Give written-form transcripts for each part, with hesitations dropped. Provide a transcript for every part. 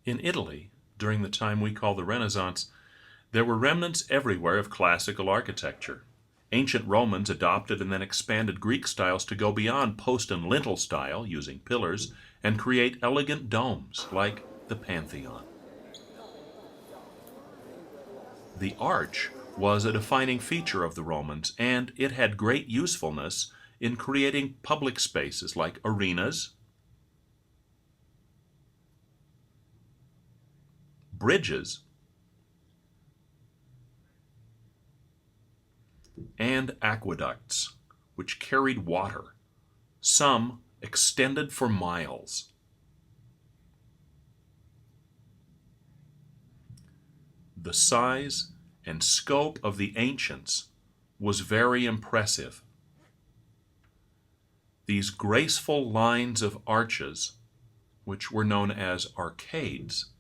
In Italy, during the time we call the Renaissance, there were remnants everywhere of classical architecture. Ancient Romans adopted and then expanded Greek styles to go beyond post and lintel style, using pillars, and create elegant domes like the Pantheon. The arch was a defining feature of the Romans, and it had great usefulness in creating public spaces like arenas, bridges, and aqueducts, which carried water, some extended for miles. The size and scope of the ancients was very impressive. These graceful lines of arches, which were known as arcades,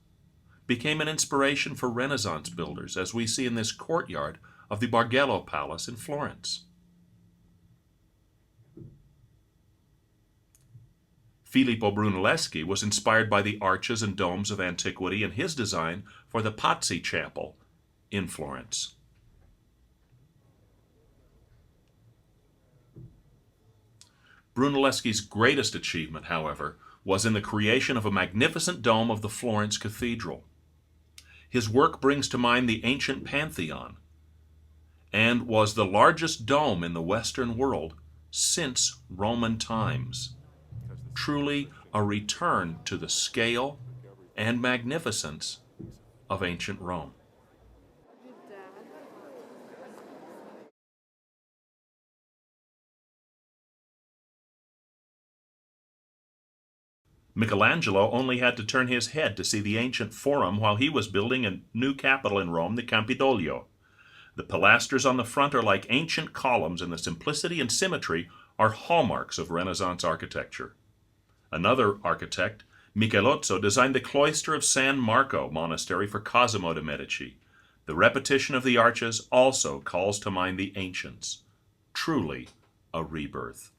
became an inspiration for Renaissance builders, as we see in this courtyard of the Bargello Palace in Florence. Filippo Brunelleschi was inspired by the arches and domes of antiquity in his design for the Pazzi Chapel in Florence. Brunelleschi's greatest achievement, however, was in the creation of a magnificent dome of the Florence Cathedral. His work brings to mind the ancient Pantheon and was the largest dome in the Western world since Roman times. Truly a return to the scale and magnificence of ancient Rome. Michelangelo only had to turn his head to see the ancient Forum while he was building a new capital in Rome, the Campidoglio. The pilasters on the front are like ancient columns, and the simplicity and symmetry are hallmarks of Renaissance architecture. Another architect, Michelozzo, designed the cloister of San Marco monastery for Cosimo de' Medici. The repetition of the arches also calls to mind the ancients. Truly a rebirth.